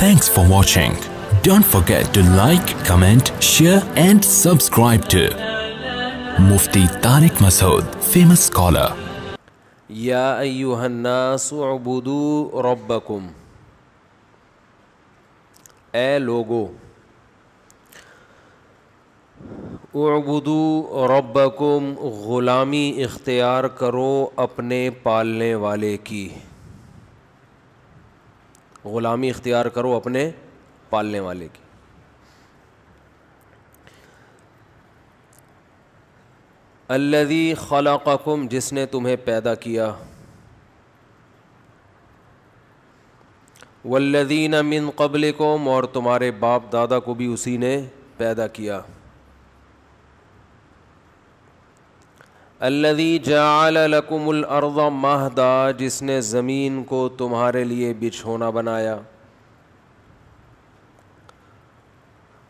Thanks for watching. Don't forget to like, comment, share and subscribe to Mufti Tariq Masood, famous scholar. یا ایہا الناس اعبدوا ربکم، اے لوگو اعبدوا ربکم، غلامی اختیار کرو اپنے پالنے والے کی، غلامی اختیار کرو اپنے پالنے والے کی۔ الذی خلقکم، جس نے تمہیں پیدا کیا، والذین من قبلکم، اور تمہارے باپ دادا کو بھی اسی نے پیدا کیا۔ الذی جعل لکم الارض مہدا، جس نے زمین کو تمہارے لیے بچھونا بنایا۔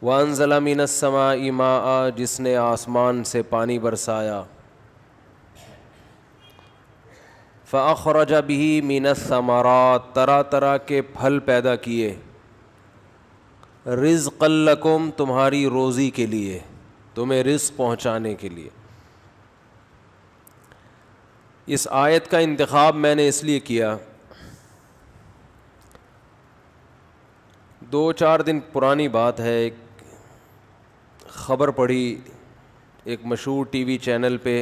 وَأَنزَلَ مِنَ السَّمَاءِ مَاءً، جس نے آسمان سے پانی برسایا۔ فَأَخْرَجَ بِهِ مِنَ الثَّمَرَاتِ، طرح طرح کے پھل پیدا کیے۔ رِزْقًا لَكُمْ، تمہاری روزی کے لیے، تمہیں رزق پہنچانے کے لیے۔ اس آیت کا انتخاب میں نے اس لیے کیا، 2-4 دن پرانی بات ہے، ایک خبر پڑھی، ایک مشہور ٹی وی چینل پہ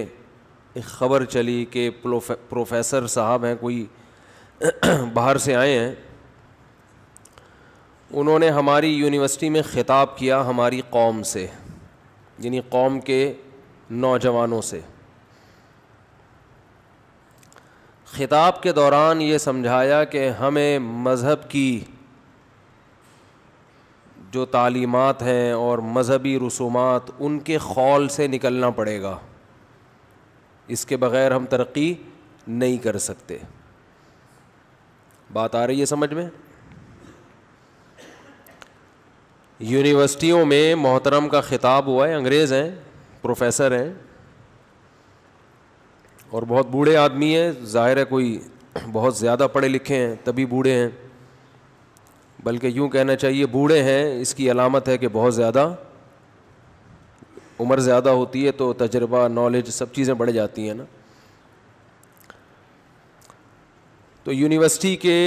ایک خبر چلی کہ پروفیسر صاحب ہیں، کوئی باہر سے آئے ہیں، انہوں نے ہماری یونیورسٹی میں خطاب کیا ہماری قوم سے، یعنی قوم کے نوجوانوں سے۔ خطاب کے دوران یہ سمجھایا کہ ہمیں مذہب کی جو تعلیمات ہیں اور مذہبی رسومات، ان کے خول سے نکلنا پڑے گا، اس کے بغیر ہم ترقی نہیں کر سکتے۔ بات آ رہی ہے سمجھ میں؟ یونیورسٹیوں میں محترم کا خطاب ہوا ہے، انگریز ہیں، پروفیسر ہیں اور بہت بوڑھے آدمی ہیں، ظاہر ہے کوئی بہت زیادہ پڑھے لکھے ہیں تبھی بوڑھے ہیں، بلکہ یوں کہنا چاہیے بوڑھے ہیں، اس کی علامت ہے کہ بہت زیادہ عمر زیادہ ہوتی ہے تو تجربہ، نالج، سب چیزیں بڑھ جاتی ہیں نا۔ تو یونیورسٹی کے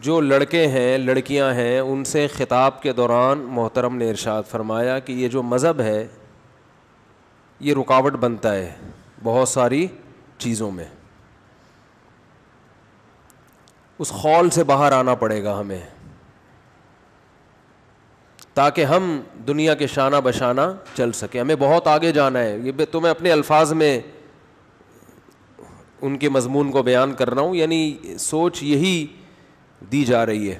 جو لڑکے ہیں، لڑکیاں ہیں، ان سے خطاب کے دوران محترم نے ارشاد فرمایا کہ یہ جو مذہب ہے یہ رکاوٹ بنتا ہے بہت ساری چیزوں میں، اس خول سے باہر آنا پڑے گا ہمیں تاکہ ہم دنیا کے شانہ بشانہ چل سکیں، ہمیں بہت آگے جانا ہے۔ یہ تو میں اپنے الفاظ میں ان کے مضمون کو بیان کر رہا ہوں، یعنی سوچ یہی دی جا رہی ہے۔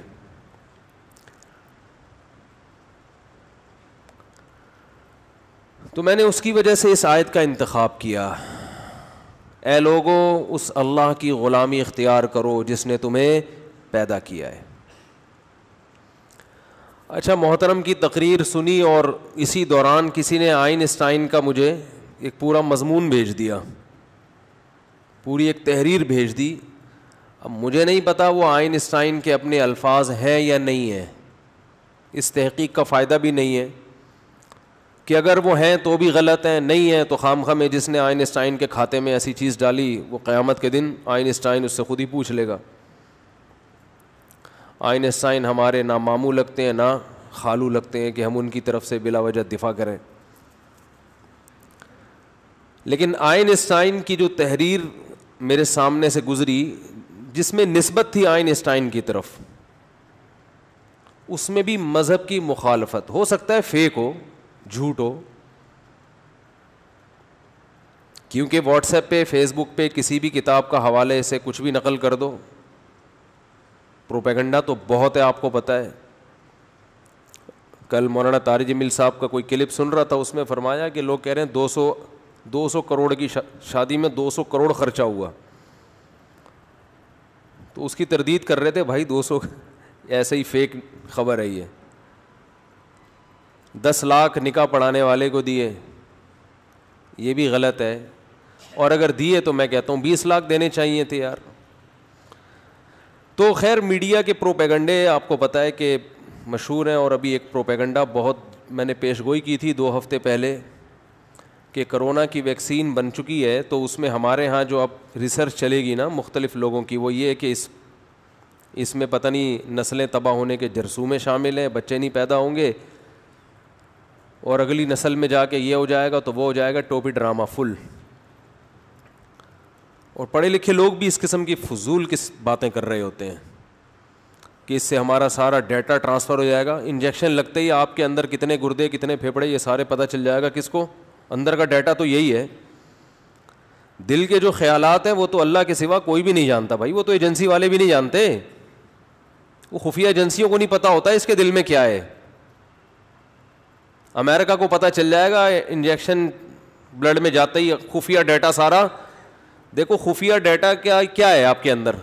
تو میں نے اس کی وجہ سے اس آیت کا انتخاب کیا، اے لوگو اس اللہ کی غلامی اختیار کرو جس نے تمہیں پیدا کیا ہے۔ اچھا، محترم کی تقریر سنی اور اسی دوران کسی نے آئنسٹائن کا مجھے ایک پورا مضمون بھیج دیا، پوری ایک تحریر بھیج دی۔ اب مجھے نہیں پتا وہ آئنسٹائن کے اپنے الفاظ ہیں یا نہیں ہیں، اس تحقیق کا فائدہ بھی نہیں ہے کہ اگر وہ ہیں تو بھی غلط ہیں، نہیں ہیں تو خواہ میں جس نے آئنسٹائن کے کھاتے میں ایسی چیز ڈالی وہ قیامت کے دن آئنسٹائن اس سے خود ہی پوچھ لے گا۔ آئنسٹائن ہمارے نہ ماموں لگتے ہیں نہ خالو لگتے ہیں کہ ہم ان کی طرف سے بلا وجہ دفاع کریں، لیکن آئنسٹائن کی جو تحریر میرے سامنے سے گزری جس میں نسبت تھی آئنسٹائن کی طرف، اس میں بھی مذہب کی مخالفت، ہو سکتا ہے فیک ہو، جھوٹ ہو، کیونکہ واٹس ایپ پہ، فیس بک پہ کسی بھی کتاب کا حوالے سے کچھ بھی نقل کر دو، پروپیگنڈا تو بہت ہے، آپ کو پتہ ہے۔ کل مولانا طارق جمیل صاحب کا کوئی کلپ سن رہا تھا، اس میں فرمایا کہ لوگ کہہ رہے ہیں 200 کروڑ کی شادی میں 200 کروڑ خرچہ ہوا، تو اس کی تردید کر رہے تھے، بھائی 200 ایسے ہی فیک خبر ہے، یہ 10 لاکھ نکاح پڑھانے والے کو دیے، یہ بھی غلط ہے، اور اگر دیے تو میں کہتا ہوں 20 لاکھ دینے چاہیے تھے یار۔ تو خیر میڈیا کے پروپیگنڈے آپ کو پتہ ہے کہ مشہور ہیں, اور ابھی ایک پروپیگنڈا بہت میں نے پیش گوئی کی تھی 2 ہفتے پہلے کہ کرونا کی ویکسین بن چکی ہے, تو اس میں ہمارے ہاں جو اب ریسرچ چلے گی نا مختلف لوگوں کی, وہ یہ ہے کہ اس میں پتہ نہیں نسلیں تباہ ہونے کے جرثومے شامل ہیں, بچے نہیں پیدا ہوں گے, اور اگلی نسل میں جا کے یہ ہو جائے گا تو وہ ہو جائے گا, ٹوپی ڈرامہ فل. اور پڑھے لکھے لوگ بھی اس قسم کی فضول کس باتیں کر رہے ہوتے ہیں کہ اس سے ہمارا سارا ڈیٹا ٹرانسفر ہو جائے گا. انجیکشن لگتے ہی آپ کے اندر کتنے گردے کتنے پھیپھڑے یہ سارے پتہ چل جائے گا. کس کو؟ اندر کا ڈیٹا تو یہی ہے. دل کے جو خیالات ہیں وہ تو اللہ کے سوا کوئی بھی نہیں جانتا بھائی, وہ تو ایجنسی والے بھی نہیں جانتے, وہ خفیہ ایجنسیوں کو نہیں پتہ ہوتا اس کے دل میں کیا ہے. امریکہ کو پتہ چل جائے گا انجیکشن بلڈ میں جاتے ہی خفیہ ڈیٹا سارا. دیکھو خفیہ ڈیٹا کیا ہے آپ کے اندر,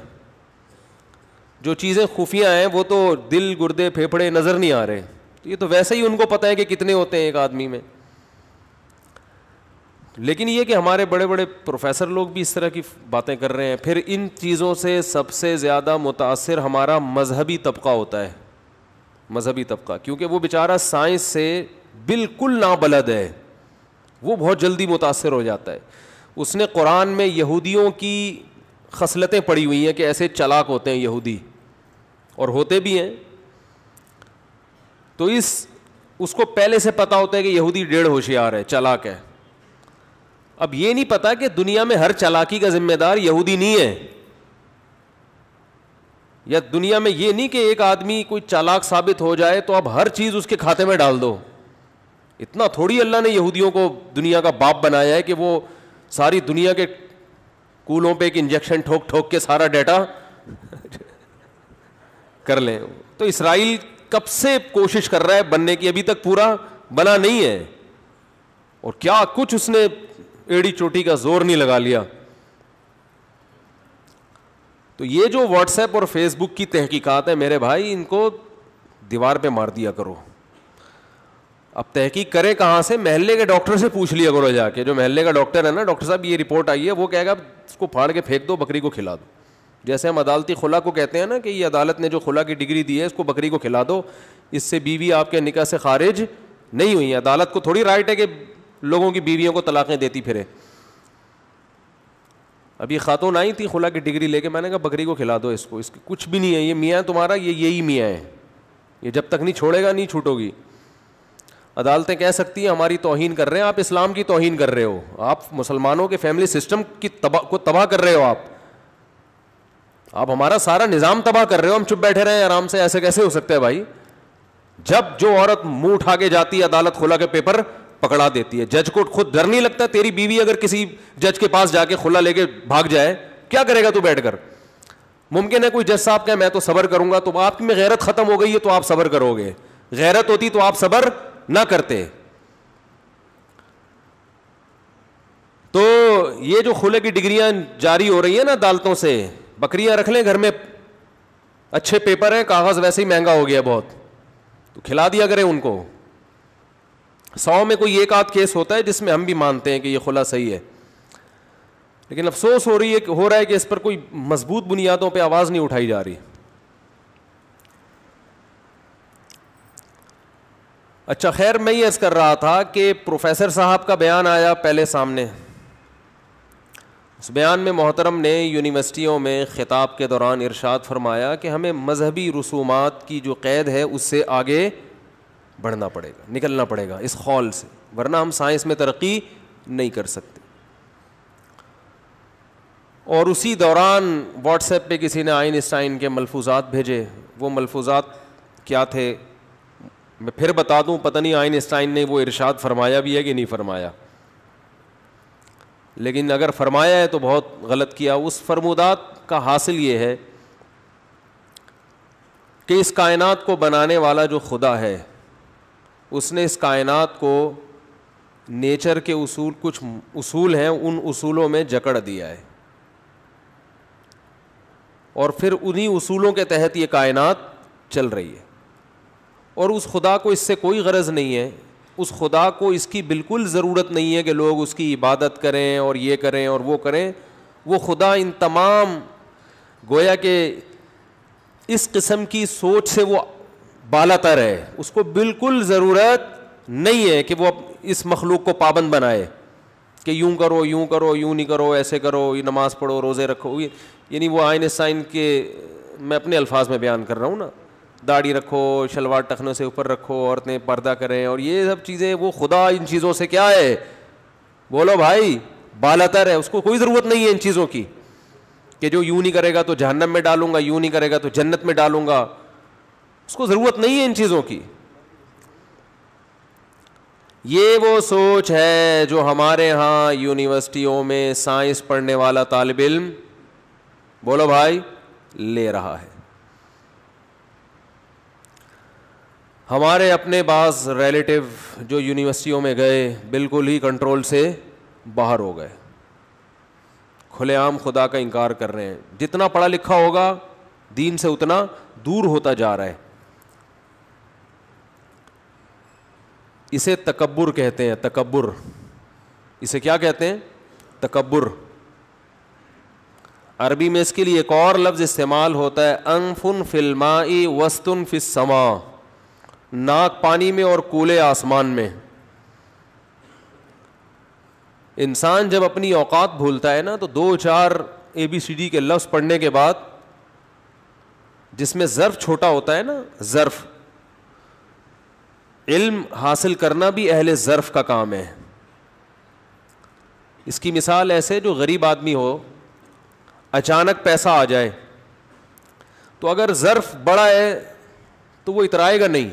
جو چیزیں خفیہ ہیں وہ تو دل گردے پھیپھڑے نظر نہیں آ رہے, یہ تو ویسے ہی ان کو پتہ ہے کہ کتنے ہوتے ہیں ایک آدمی میں. لیکن یہ کہ ہمارے بڑے بڑے پروفیسر لوگ بھی اس طرح کی باتیں کر رہے ہیں. پھر ان چیزوں سے سب سے زیادہ متاثر ہمارا مذہبی طبقہ ہوتا ہے, مذہبی طبقہ, کیونکہ وہ بیچارہ سائنس سے بالکل نابلد ہے, وہ بہت جلدی متاثر ہو جاتا ہے. اس نے قرآن میں یہودیوں کی خصلتیں پڑھی ہوئی ہیں کہ ایسے چالاک ہوتے ہیں یہودی, اور ہوتے بھی ہیں. تو اس کو پہلے سے پتا ہوتا ہے کہ یہودی ڈیڑھ ہوشیار ہے, چالاک ہے. اب یہ نہیں پتا کہ دنیا میں ہر چالاکی کا ذمہ دار یہودی نہیں ہے, یا دنیا میں یہ نہیں کہ ایک آدمی کوئی چالاک ثابت ہو جائے تو اب ہر چیز اس کے کھاتے میں ڈال دو. اتنا تھوڑی اللہ نے یہودیوں کو دنیا کا باپ بنایا ہے کہ وہ ساری دنیا کے کولوں پہ ایک انجیکشن ٹھوک ٹھوک کے سارا ڈیٹا کر لیں. تو اسرائیل کب سے کوشش کر رہا ہے بننے کی, ابھی تک پورا بنا نہیں ہے, اور کیا کچھ اس نے ایڑی چوٹی کا زور نہیں لگا لیا. تو یہ جو واٹس ایپ اور فیس بک کی تحقیقات ہیں میرے بھائی, ان کو دیوار پہ مار دیا کرو. اب تحقیق کرے کہاں سے؟ محلے کے ڈاکٹر سے پوچھ لیا کرو جا کے. جو محلے کا ڈاکٹر ہے نا, ڈاکٹر صاحب یہ رپورٹ آئی ہے, وہ کہے گا اس کو پھاڑ کے پھینک دو, بکری کو کھلا دو. جیسے ہم عدالتی خلا کو کہتے ہیں نا کہ یہ عدالت نے جو خلا کی ڈگری دی ہے اس کو بکری کو کھلا دو, اس سے بیوی آپ کے نکاح سے خارج نہیں ہوئی. عدالت کو تھوڑی رائٹ ہے کہ لوگوں کی بیویوں کو طلاقیں دیتی پھرے. ابھی خاتون آئی تھی خلا کی ڈگری لے کے, میں نے کہا بکری کو کھلا دو اس کو, اس کی کچھ بھی نہیں ہے, یہ میاں تمہارا, یہی میاں ہے, یہ جب تک نہیں چھوڑے گا نہیں چھوٹو گی. عدالتیں کہہ سکتی ہیں ہماری توہین کر رہے ہیں, آپ اسلام کی توہین کر رہے ہو, آپ مسلمانوں کے فیملی سسٹم کی کو تباہ کر رہے ہو, آپ ہمارا سارا نظام تباہ کر رہے ہو. ہم چپ بیٹھے رہے ہیں آرام سے, ایسے کیسے ہو سکتا ہے بھائی؟ جب جو عورت منہ اٹھا کے جاتی ہے عدالت خلا کے پیپر پکڑا دیتی ہے. جج کو خود ڈر نہیں لگتا؟ تیری بیوی اگر کسی جج کے پاس جا کے خلا لے کے بھاگ جائے, کیا کرے گا تو بیٹھ کر؟ ممکن ہے کوئی جج صاحب کہے میں تو صبر کروں گا, تو آپ میں غیرت ختم ہو گئی ہے تو آپ صبر کرو گے. غیرت ہوتی تو آپ صبر نہ کرتے. تو یہ جو خلے کی ڈگریاں جاری ہو رہی ہیں نا عدالتوں سے, بکریاں رکھ لیں گھر میں, اچھے پیپر ہیں, کاغذ ویسے ہی مہنگا ہو گیا بہت, تو کھلا دیا کریں ان کو. 100 میں کوئی ایک آدھ کیس ہوتا ہے جس میں ہم بھی مانتے ہیں کہ یہ خلا صحیح ہے, لیکن افسوس ہو رہا ہے کہ اس پر کوئی مضبوط بنیادوں پہ آواز نہیں اٹھائی جا رہی. اچھا خیر, میں یہ عرض کر رہا تھا کہ پروفیسر صاحب کا بیان آیا پہلے سامنے. اس بیان میں محترم نے یونیورسٹیوں میں خطاب کے دوران ارشاد فرمایا کہ ہمیں مذہبی رسومات کی جو قید ہے اس سے آگے بڑھنا پڑے گا, نکلنا پڑے گا اس خول سے, ورنہ ہم سائنس میں ترقی نہیں کر سکتے. اور اسی دوران واٹس ایپ پہ کسی نے آئنسٹائن کے ملفوظات بھیجے. وہ ملفوظات کیا تھے میں پھر بتا دوں, پتہ نہیں آئنسٹائن نے وہ ارشاد فرمایا بھی ہے کہ نہیں فرمایا, لیکن اگر فرمایا ہے تو بہت غلط کیا. اس فرمودات کا حاصل یہ ہے کہ اس کائنات کو بنانے والا جو خدا ہے اس نے اس کائنات کو نیچر کے اصول, کچھ اصول ہیں, ان اصولوں میں جکڑ دیا ہے, اور پھر انہی اصولوں کے تحت یہ کائنات چل رہی ہے. اور اس خدا کو اس سے کوئی غرض نہیں ہے, اس خدا کو اس کی بالکل ضرورت نہیں ہے کہ لوگ اس کی عبادت کریں اور یہ کریں اور وہ کریں. وہ خدا ان تمام گویا کہ اس قسم کی سوچ سے وہ بالا تر ہے, اس کو بالکل ضرورت نہیں ہے کہ وہ اس مخلوق کو پابند بنائے کہ یوں کرو یوں کرو, یوں نہیں کرو, ایسے کرو, یہ نماز پڑھو, روزے رکھو. یعنی وہ آئنسٹائن کے, میں اپنے الفاظ میں بیان کر رہا ہوں نا, داڑھی رکھو, شلوار ٹخنوں سے اوپر رکھو, عورتیں پردہ کریں, اور یہ سب چیزیں, وہ خدا ان چیزوں سے کیا ہے, بولو بھائی, بالاتر ہے. اس کو کوئی ضرورت نہیں ہے ان چیزوں کی کہ جو یوں نہیں کرے گا تو جہنم میں ڈالوں گا, یوں نہیں کرے گا تو جنت میں ڈالوں گا. اس کو ضرورت نہیں ہے ان چیزوں کی. یہ وہ سوچ ہے جو ہمارے ہاں یونیورسٹیوں میں سائنس پڑھنے والا طالب علم, بولو بھائی, لے رہا ہے. ہمارے اپنے بعض ریلیٹیو جو یونیورسٹیوں میں گئے بالکل ہی کنٹرول سے باہر ہو گئے, کھلے عام خدا کا انکار کر رہے ہیں. جتنا پڑھا لکھا ہوگا دین سے اتنا دور ہوتا جا رہا ہے. اسے تکبر کہتے ہیں, تکبر. اسے کیا کہتے ہیں؟ تکبر. عربی میں اس کے لیے ایک اور لفظ استعمال ہوتا ہے, انفن فی الماء وسطن فی السماء, ناک پانی میں اور کولے آسمان میں. انسان جب اپنی اوقات بھولتا ہے نا تو 2-4 ABCD کے لفظ پڑھنے کے بعد, جس میں ظرف چھوٹا ہوتا ہے نا, ظرف, علم حاصل کرنا بھی اہل ظرف کا کام ہے. اس کی مثال ایسے, جو غریب آدمی ہو, اچانک پیسہ آ جائے تو اگر ظرف بڑا ہے تو وہ اترائے گا نہیں,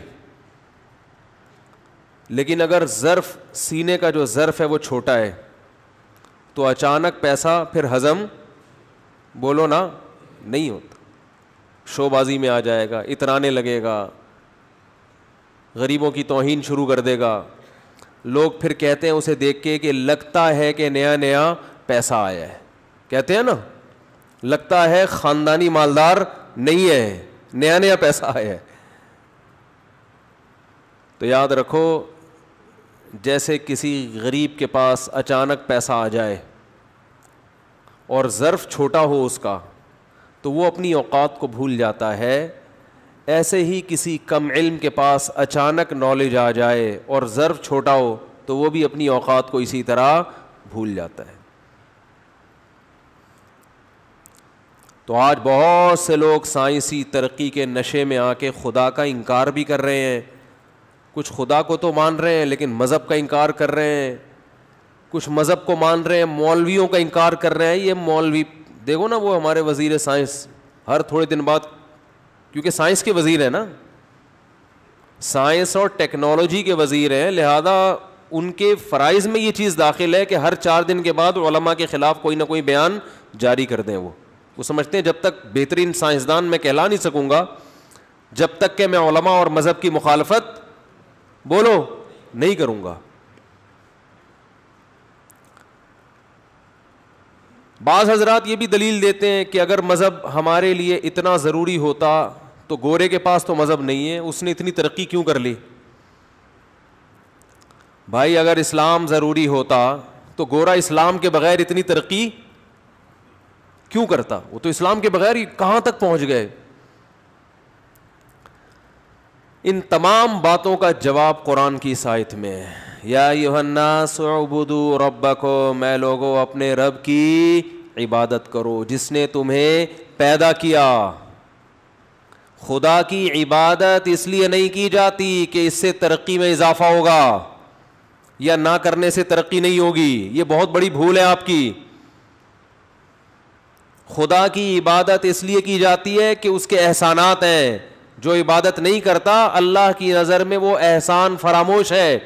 لیکن اگر ظرف, سینے کا جو ظرف ہے وہ چھوٹا ہے تو اچانک پیسہ پھر ہضم, بولو نا, نہیں ہوتا. شو بازی میں آ جائے گا, اترانے لگے گا, غریبوں کی توہین شروع کر دے گا. لوگ پھر کہتے ہیں اسے دیکھ کے کہ لگتا ہے کہ نیا نیا پیسہ آیا ہے, کہتے ہیں نا, لگتا ہے خاندانی مالدار نہیں ہے, نیا نیا پیسہ آیا ہے. تو یاد رکھو, جیسے کسی غریب کے پاس اچانک پیسہ آ جائے اور ظرف چھوٹا ہو اس کا تو وہ اپنی اوقات کو بھول جاتا ہے, ایسے ہی کسی کم علم کے پاس اچانک نالج آ جائے اور ظرف چھوٹا ہو تو وہ بھی اپنی اوقات کو اسی طرح بھول جاتا ہے. تو آج بہت سے لوگ سائنسی ترقی کے نشے میں آ کے خدا کا انکار بھی کر رہے ہیں. کچھ خدا کو تو مان رہے ہیں لیکن مذہب کا انکار کر رہے ہیں, کچھ مذہب کو مان رہے ہیں, مولویوں کا انکار کر رہے ہیں. یہ مولوی دیکھو نا, وہ ہمارے وزیر سائنس ہر تھوڑے دن بعد, کیونکہ سائنس کے وزیر ہیں نا, سائنس اور ٹیکنالوجی کے وزیر ہیں, لہذا ان کے فرائض میں یہ چیز داخل ہے کہ ہر 4 دن کے بعد علماء کے خلاف کوئی نہ کوئی بیان جاری کر دیں. وہ سمجھتے ہیں جب تک بہترین سائنسدان میں کہلا نہیں سکوں گا, جب تک کہ میں علماء اور مذہب کی مخالفت, بولو, نہیں کروں گا. بعض حضرات یہ بھی دلیل دیتے ہیں کہ اگر مذہب ہمارے لیے اتنا ضروری ہوتا تو گورے کے پاس تو مذہب نہیں ہے, اس نے اتنی ترقی کیوں کر لی؟ بھائی اگر اسلام ضروری ہوتا تو گورا اسلام کے بغیر اتنی ترقی کیوں کرتا؟ وہ تو اسلام کے بغیر ہی کہاں تک پہنچ گئے. ان تمام باتوں کا جواب قرآن کی اس آیت میں ہے, یا ایھا الناس اعبدوا ربکم, اے لوگو اپنے رب کی عبادت کرو جس نے تمہیں پیدا کیا. خدا کی عبادت اس لیے نہیں کی جاتی کہ اس سے ترقی میں اضافہ ہوگا یا نہ کرنے سے ترقی نہیں ہوگی, یہ بہت بڑی بھول ہے آپ کی. خدا کی عبادت اس لیے کی جاتی ہے کہ اس کے احسانات ہیں. جو عبادت نہیں کرتا اللہ کی نظر میں وہ احسان فراموش ہے.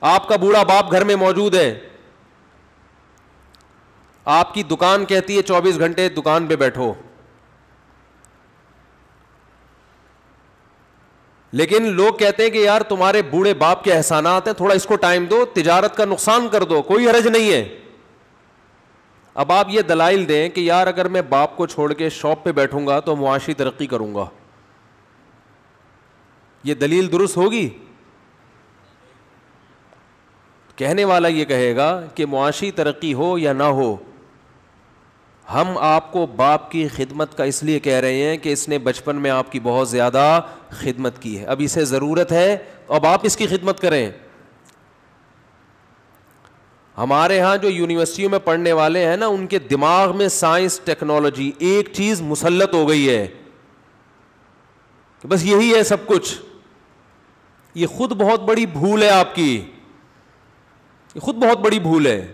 آپ کا بوڑھا باپ گھر میں موجود ہے, آپ کی دکان کہتی ہے 24 گھنٹے دکان پہ بیٹھو, لیکن لوگ کہتے ہیں کہ یار تمہارے بوڑھے باپ کے احسانات ہیں, تھوڑا اس کو ٹائم دو, تجارت کا نقصان کر دو, کوئی حرج نہیں ہے. اب آپ یہ دلائل دیں کہ یار اگر میں باپ کو چھوڑ کے شاپ پہ بیٹھوں گا تو معاشی ترقی کروں گا, یہ دلیل درست ہوگی؟ کہنے والا یہ کہے گا کہ معاشی ترقی ہو یا نہ ہو, ہم آپ کو باپ کی خدمت کا اس لیے کہہ رہے ہیں کہ اس نے بچپن میں آپ کی بہت زیادہ خدمت کی ہے, اب اسے ضرورت ہے اب آپ اس کی خدمت کریں. ہمارے ہاں جو یونیورسٹیوں میں پڑھنے والے ہیں نا, ان کے دماغ میں سائنس ٹیکنالوجی ایک چیز مسلط ہو گئی ہے کہ بس یہی ہے سب کچھ. یہ خود بہت بڑی بھول ہے آپ کی, یہ خود بہت بڑی بھول ہے.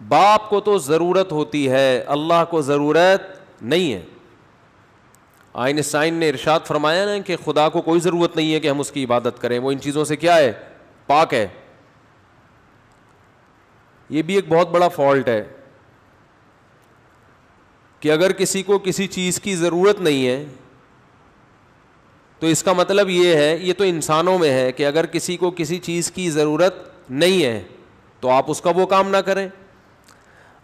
باپ کو تو ضرورت ہوتی ہے, اللہ کو ضرورت نہیں ہے. آئنسٹائن نے ارشاد فرمایا نا کہ خدا کو کوئی ضرورت نہیں ہے کہ ہم اس کی عبادت کریں, وہ ان چیزوں سے کیا ہے, پاک ہے. یہ بھی ایک بہت بڑا فالٹ ہے کہ اگر کسی کو کسی چیز کی ضرورت نہیں ہے تو اس کا مطلب یہ ہے, یہ تو انسانوں میں ہے کہ اگر کسی کو کسی چیز کی ضرورت نہیں ہے تو آپ اس کا وہ کام نہ کریں.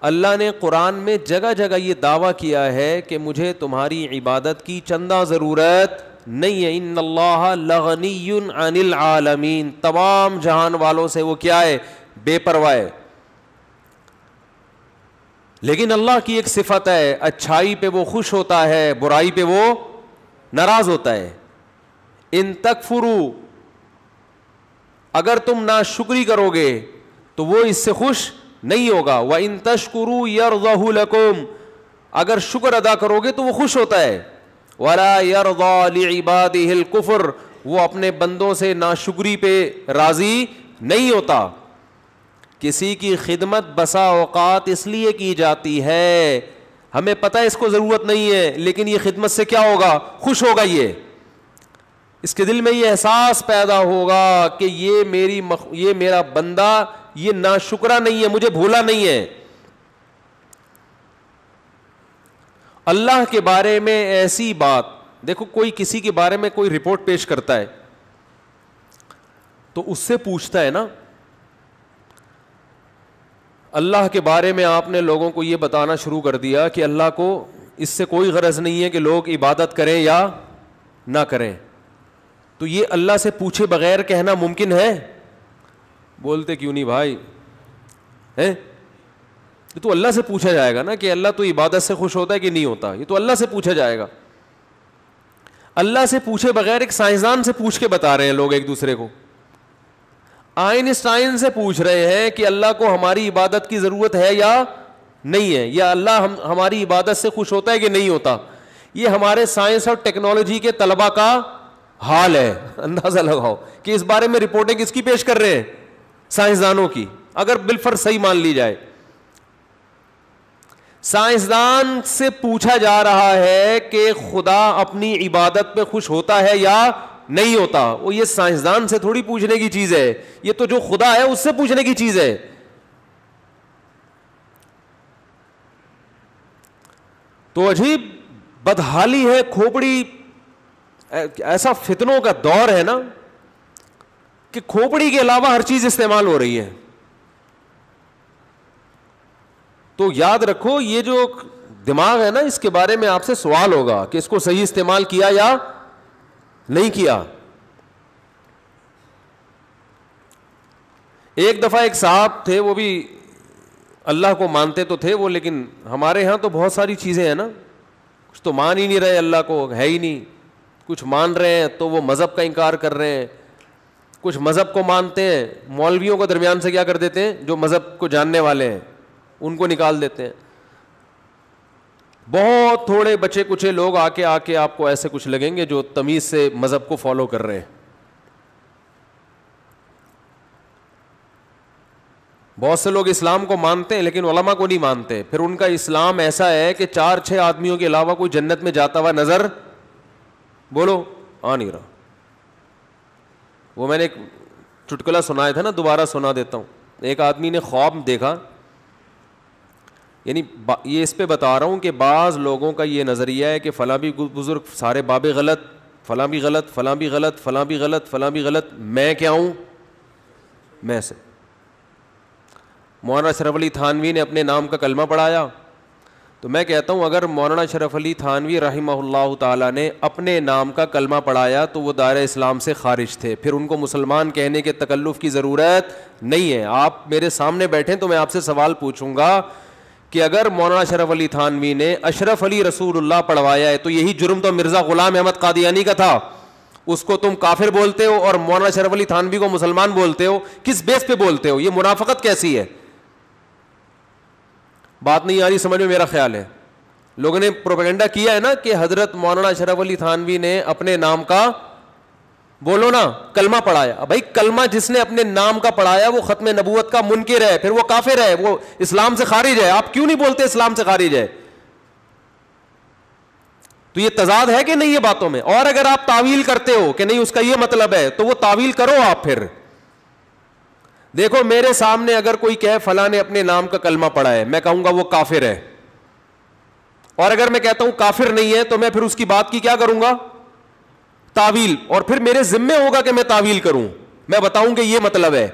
اللہ نے قرآن میں جگہ جگہ یہ دعویٰ کیا ہے کہ مجھے تمہاری عبادت کی چندہ ضرورت نہیں ہے. ان اللہ لغنی عن العالمین, تمام جہان والوں سے وہ کیا ہے, بے پرواہ ہے. لیکن اللہ کی ایک صفت ہے, اچھائی پہ وہ خوش ہوتا ہے, برائی پہ وہ ناراض ہوتا ہے. ان تکفروا, اگر تم ناشکری کرو گے تو وہ اس سے خوش نہیں ہوگا. وَإِن تَشْكُرُوا يَرْضَهُ لَكُمْ, اگر شکر ادا کرو گے تو وہ خوش ہوتا ہے. وَلَا يَرْضَى لِعِبَادِهِ الْكُفْرَ, وہ اپنے بندوں سے ناشکری پہ راضی نہیں ہوتا. کسی کی خدمت بسا اوقات اس لیے کی جاتی ہے, ہمیں پتہ ہے اس کو ضرورت نہیں ہے, لیکن یہ خدمت سے کیا ہوگا, خوش ہوگا. یہ اس کے دل میں یہ احساس پیدا ہوگا کہ یہ میرا بندہ یہ ناشکرا نہیں ہے, مجھے بھولا نہیں ہے. اللہ کے بارے میں ایسی بات دیکھو, کوئی کسی کے بارے میں کوئی رپورٹ پیش کرتا ہے تو اس سے پوچھتا ہے نا, اللہ کے بارے میں آپ نے لوگوں کو یہ بتانا شروع کر دیا کہ اللہ کو اس سے کوئی غرض نہیں ہے کہ لوگ عبادت کریں یا نہ کریں, تو یہ اللہ سے پوچھے بغیر کہنا ممکن ہے؟ بولتے کیوں نہیں بھائی, یہ تو اللہ سے پوچھا جائے گا نا کہ اللہ تو عبادت سے خوش ہوتا ہے کہ نہیں ہوتا, یہ تو اللہ سے پوچھا جائے گا. اللہ سے پوچھے بغیر ایک سائنسدان سے پوچھ کے بتا رہے ہیں لوگ ایک دوسرے کو. آئنسٹائن سے پوچھ رہے ہیں کہ اللہ کو ہماری عبادت کی ضرورت ہے یا نہیں ہے, یا اللہ ہماری عبادت سے خوش ہوتا ہے کہ نہیں ہوتا. یہ ہمارے سائنس اور ٹیکنالوجی کے طلباء کا حال ہے. اندازہ لگاؤ کہ اس بارے میں رپورٹیں کس کی پیش کر رہے ہیں, سائنسدانوں کی, اگر بالفرض صحیح مان لی جائے. سائنسدان سے پوچھا جا رہا ہے کہ خدا اپنی عبادت پہ خوش ہوتا ہے یا نہیں ہوتا. وہ یہ سائنسدان سے تھوڑی پوچھنے کی چیز ہے, یہ تو جو خدا ہے اس سے پوچھنے کی چیز ہے. تو عجیب بدحالی ہے, کھوپڑی, ایسا فتنوں کا دور ہے نا کہ کھوپڑی کے علاوہ ہر چیز استعمال ہو رہی ہے. تو یاد رکھو, یہ جو دماغ ہے نا, اس کے بارے میں آپ سے سوال ہوگا کہ اس کو صحیح استعمال کیا یا نہیں کیا. ایک دفعہ ایک صاحب تھے, وہ بھی اللہ کو مانتے تو تھے وہ, لیکن ہمارے ہاں تو بہت ساری چیزیں ہیں نا, کچھ تو مان ہی نہیں رہے, اللہ کو ہے ہی نہیں. کچھ مان رہے ہیں تو وہ مذہب کا انکار کر رہے ہیں, کچھ مذہب کو مانتے ہیں, مولویوں کو درمیان سے کیا کر دیتے ہیں, جو مذہب کو جاننے والے ہیں ان کو نکال دیتے ہیں. بہت تھوڑے بچے کچھ لوگ آ کے آپ کو ایسے کچھ لگیں گے جو تمیز سے مذہب کو فالو کر رہے ہیں. بہت سے لوگ اسلام کو مانتے ہیں لیکن علماء کو نہیں مانتے. پھر ان کا اسلام ایسا ہے کہ 4-6 آدمیوں کے علاوہ کوئی جنت میں جاتا ہوا نظر, بولو, آ نہیں رہا. وہ میں نے ایک چٹکلا سنایا تھا نا, دوبارہ سنا دیتا ہوں. ایک آدمی نے خواب دیکھا, یعنی یہ اس پہ بتا رہا ہوں کہ بعض لوگوں کا یہ نظریہ ہے کہ فلاں بھی بزرگ سارے بابے غلط, فلاں بھی غلط, فلاں بھی غلط, فلاں بھی غلط, فلاں بھی غلط, میں کیا ہوں, میں سے. مولانا اشرف علی تھانوی نے اپنے نام کا کلمہ پڑھایا تو میں کہتا ہوں اگر مولانا اشرف علی تھانوی رحمہ اللہ تعالیٰ نے اپنے نام کا کلمہ پڑھایا تو وہ دائرہ اسلام سے خارج تھے, پھر ان کو مسلمان کہنے کے تکلف کی ضرورت نہیں ہے. آپ میرے سامنے بیٹھیں تو میں آپ سے سوال پوچھوں گا کہ اگر مولانا اشرف علی تھانوی نے اشرف علی رسول اللہ پڑھوایا ہے تو یہی جرم تو مرزا غلام احمد قادیانی کا تھا, اس کو تم کافر بولتے ہو اور مولانا اشرف علی تھانوی کو مسلمان بولتے ہو, کس بیس پہ بولتے ہو؟ یہ منافقت کیسی ہے؟ بات نہیں آ رہی سمجھ میں میرا خیال ہے. لوگوں نے پروپیگنڈا کیا ہے نا کہ حضرت مولانا اشرف علی تھانوی نے اپنے نام کا بولو نا کلمہ پڑھایا. بھائی کلمہ جس نے اپنے نام کا پڑھایا وہ ختم نبوت کا منکر ہے, پھر وہ کافر ہے, وہ اسلام سے خارج ہے. آپ کیوں نہیں بولتے اسلام سے خارج ہے؟ تو یہ تضاد ہے کہ نہیں یہ باتوں میں؟ اور اگر آپ تعویل کرتے ہو کہ نہیں اس کا یہ مطلب ہے تو وہ تعویل کرو آپ. پھر دیکھو میرے سامنے اگر کوئی کہے فلاں نے اپنے نام کا کلمہ پڑھا ہے, میں کہوں گا وہ کافر ہے, اور اگر میں کہتا ہوں کافر نہیں ہے تو میں پھر اس کی بات کی کیا کروں گا؟ تعویل. اور پھر میرے ذمے ہوگا کہ میں تعویل کروں, میں بتاؤں کہ یہ مطلب ہے.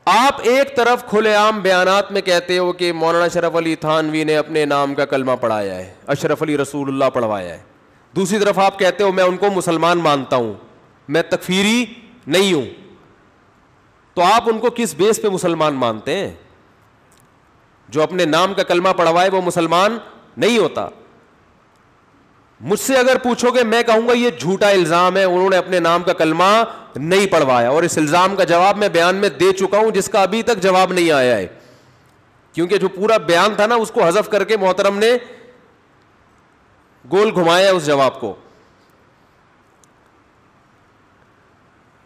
آپ ایک طرف کھلے عام بیانات میں کہتے ہو کہ مولانا اشرف علی تھانوی نے اپنے نام کا کلمہ پڑھایا ہے, اشرف علی رسول اللہ پڑھوایا ہے, دوسری طرف آپ کہتے ہو میں ان کو مسلمان مانتا ہوں, میں تکفیری نہیں ہوں. تو آپ ان کو کس بیس پہ مسلمان مانتے ہیں؟ جو اپنے نام کا کلمہ پڑھوائے وہ مسلمان نہیں ہوتا. مجھ سے اگر پوچھو گے میں کہوں گا یہ جھوٹا الزام ہے, انہوں نے اپنے نام کا کلمہ نہیں پڑھوایا, اور اس الزام کا جواب میں بیان میں دے چکا ہوں جس کا ابھی تک جواب نہیں آیا ہے, کیونکہ جو پورا بیان تھا نا اس کو حذف کر کے محترم نے گول گھمایا اس جواب کو.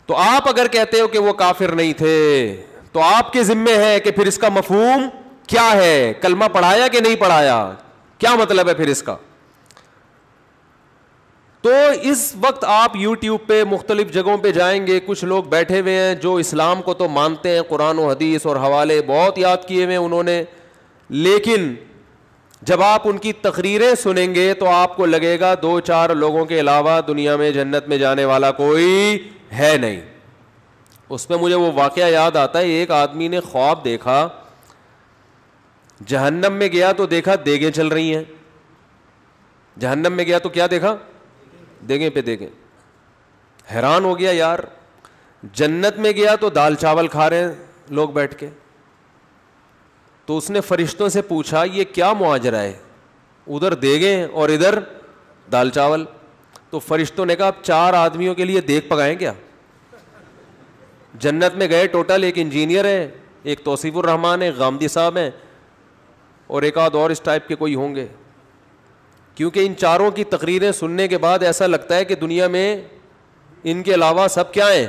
تو آپ اگر کہتے ہو کہ وہ کافر نہیں تھے تو آپ کے ذمے ہے کہ پھر اس کا مفہوم کیا ہے, کلمہ پڑھایا کہ نہیں پڑھایا, کیا مطلب ہے پھر اس کا؟ تو اس وقت آپ یوٹیوب پہ مختلف جگہوں پہ جائیں گے, کچھ لوگ بیٹھے ہوئے ہیں جو اسلام کو تو مانتے ہیں, قرآن و حدیث اور حوالے بہت یاد کیے ہوئے انہوں نے, لیکن جب آپ ان کی تقریریں سنیں گے تو آپ کو لگے گا 2-4 لوگوں کے علاوہ دنیا میں جنت میں جانے والا کوئی ہے نہیں. اس میں مجھے وہ واقعہ یاد آتا ہے, ایک آدمی نے خواب دیکھا, جہنم میں گیا تو دیکھا دیگیں چل رہی ہیں. جہنم میں گیا تو کیا دیکھا؟ دیگیں پہ دیگیں. حیران ہو گیا یار. جنت میں گیا تو دال چاول کھا رہے ہیں لوگ بیٹھ کے. تو اس نے فرشتوں سے پوچھا یہ کیا معاجرہ ہے, ادھر دیگیں اور ادھر دال چاول. تو فرشتوں نے کہا اب 4 آدمیوں کے لیے دیگ پکائیں کیا؟ جنت میں گئے ٹوٹل ایک انجینئر ہے, ایک توصیف الرحمان ہے, غامدی صاحب ہیں, اور ایک آدھ اور اس ٹائپ کے کوئی ہوں گے. کیونکہ ان چاروں کی تقریریں سننے کے بعد ایسا لگتا ہے کہ دنیا میں ان کے علاوہ سب کیا ہیں؟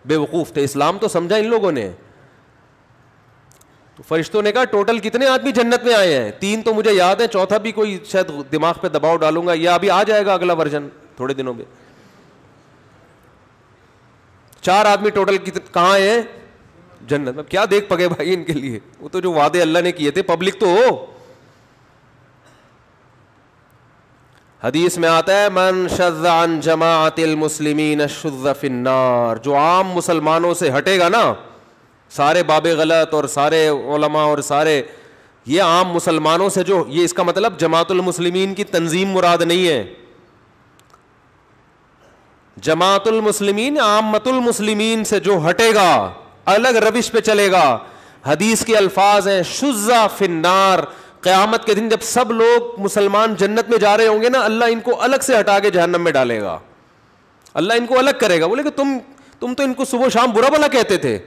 بے وقوف تھے. اسلام تو سمجھا ان لوگوں نے. تو فرشتوں نے کہا ٹوٹل کتنے آدمی جنت میں آئے ہیں؟ 3 تو مجھے یاد ہے, چوتھا بھی کوئی شاید دماغ پہ دباؤ ڈالوں گا, یا ابھی آ جائے گا اگلا ورژن تھوڑے دنوں میں. 4 آدمی ٹوٹل کہاں ہیں؟ جنت میں. کیا دیکھ پگے بھائی ان کے لیے, وہ تو جو وعدے اللہ نے کیے تھے پبلک تو ہو. حدیث میں آتا ہے من شذ عن جماعت المسلمین شذ فی النار, جو عام مسلمانوں سے ہٹے گا نا, سارے باب غلط اور سارے علماء اور سارے یہ عام مسلمانوں سے جو, یہ اس کا مطلب جماعت المسلمین کی تنظیم مراد نہیں ہے. جماعت المسلمین عامت المسلمین سے جو ہٹے گا, الگ روش پہ چلے گا. حدیث کے الفاظ ہیں شذ فی النار. قیامت کے دن جب سب لوگ مسلمان جنت میں جا رہے ہوں گے نا, اللہ ان کو الگ سے ہٹا کے جہنم میں ڈالے گا, اللہ ان کو الگ کرے گا. بولے کہ تم تو ان کو صبح شام برا بھلا کہتے تھے,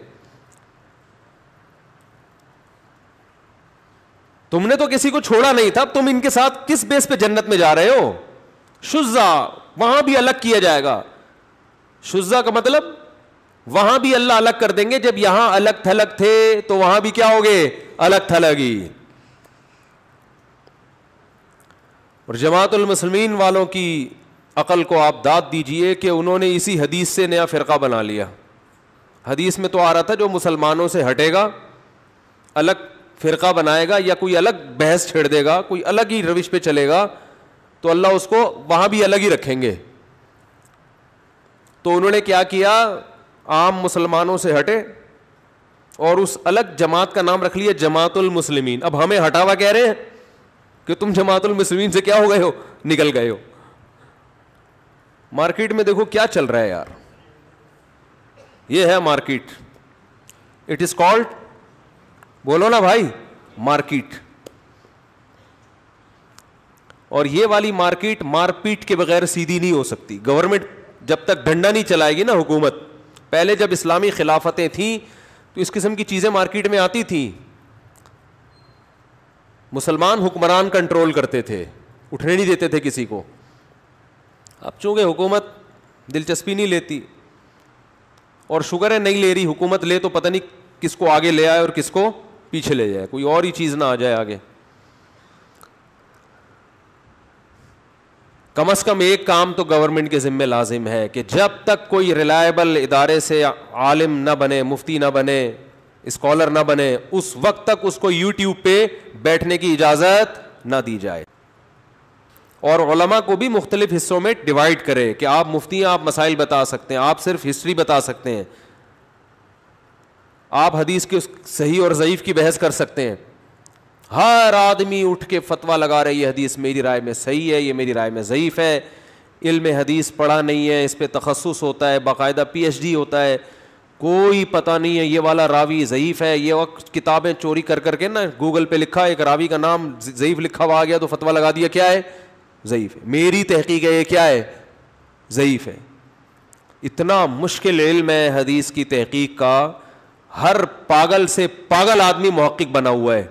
تم نے تو کسی کو چھوڑا نہیں تھا, اب تم ان کے ساتھ کس بیس پہ جنت میں جا رہے ہو؟ شذا وہاں بھی الگ کیا جائے گا. شذا کا مطلب وہاں بھی اللہ الگ کر دیں گے. جب یہاں الگ تھلگ تھے تو وہاں بھی کیا ہوگے؟ الگ تھلگی. اور جماعت المسلمین والوں کی عقل کو آپ داد دیجئے کہ انہوں نے اسی حدیث سے نیا فرقہ بنا لیا. حدیث میں تو آ رہا تھا جو مسلمانوں سے ہٹے گا الگ فرقہ بنائے گا, یا کوئی الگ بحث چھیڑ دے گا, کوئی الگ ہی روش پہ چلے گا, تو اللہ اس کو وہاں بھی الگ ہی رکھیں گے. تو انہوں نے کیا کیا, عام مسلمانوں سے ہٹے اور اس الگ جماعت کا نام رکھ لیا جماعت المسلمین. اب ہمیں ہٹاوا کہہ رہے ہیں, کہ تم جماعت المسلمین سے کیا ہو گئے ہو, نکل گئے ہو. مارکیٹ میں دیکھو کیا چل رہا ہے یار, یہ ہے مارکیٹ. اٹ از کالڈ, بولو نا بھائی, مارکیٹ. اور یہ والی مارکیٹ مار پیٹ کے بغیر سیدھی نہیں ہو سکتی. گورنمنٹ جب تک ڈنڈا نہیں چلائے گی نا, حکومت, پہلے جب اسلامی خلافتیں تھیں تو اس قسم کی چیزیں مارکیٹ میں آتی تھیں, مسلمان حکمران کنٹرول کرتے تھے, اٹھنے نہیں دیتے تھے کسی کو. اب چونکہ حکومت دلچسپی نہیں لیتی, اور شکر ہے نہیں لے رہی, حکومت لے تو پتہ نہیں کس کو آگے لے آئے اور کس کو پیچھے لے جائے, کوئی اور ہی چیز نہ آ جائے آگے. کم از کم ایک کام تو گورنمنٹ کے ذمہ لازم ہے کہ جب تک کوئی ریلائبل ادارے سے عالم نہ بنے, مفتی نہ بنے, اسکالر نہ بنے, اس وقت تک اس کو یوٹیوب پہ بیٹھنے کی اجازت نہ دی جائے. اور علماء کو بھی مختلف حصوں میں ڈیوائڈ کرے کہ آپ مفتی ہیں, آپ مسائل بتا سکتے ہیں, آپ صرف ہسٹری بتا سکتے ہیں, آپ حدیث کے صحیح اور ضعیف کی بحث کر سکتے ہیں. ہر آدمی اٹھ کے فتویٰ لگا رہا ہے یہ حدیث میری رائے میں صحیح ہے, یہ میری رائے میں ضعیف ہے. علم حدیث پڑھا نہیں ہے, اس پہ تخصص ہوتا ہے, باقاعدہ پی ایچ ڈی ہوتا ہے, کوئی پتہ نہیں ہے یہ والا راوی ضعیف ہے. یہ وقت کتابیں چوری کر کر کے نا گوگل پہ لکھا, ایک راوی کا نام ضعیف لکھا ہوا آ گیا تو فتویٰ لگا دیا کیا ہے, ضعیف ہے. میری تحقیق ہے یہ کیا ہے, ضعیف ہے. اتنا مشکل علم ہے حدیث کی تحقیق کا, ہر پاگل سے پاگل آدمی محقق بنا ہوا ہے.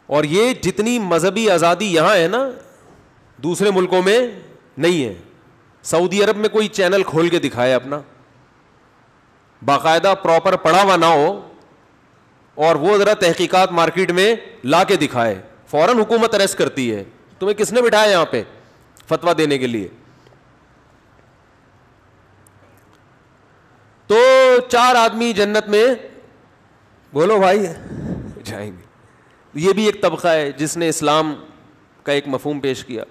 اور یہ جتنی مذہبی آزادی یہاں ہے نا, دوسرے ملکوں میں نہیں ہے. سعودی عرب میں کوئی چینل کھول کے دکھائے اپنا, باقاعدہ پراپر پڑھا ہوا نہ ہو, اور وہ ذرا تحقیقات مارکیٹ میں لا کے دکھائے, فوراً حکومت اریسٹ کرتی ہے. تمہیں کس نے بٹھایا یہاں پہ فتویٰ دینے کے لیے؟ تو 4 آدمی جنت میں, بولو بھائی, جائیں گے. یہ بھی ایک طبقہ ہے جس نے اسلام کا ایک مفہوم پیش کیا.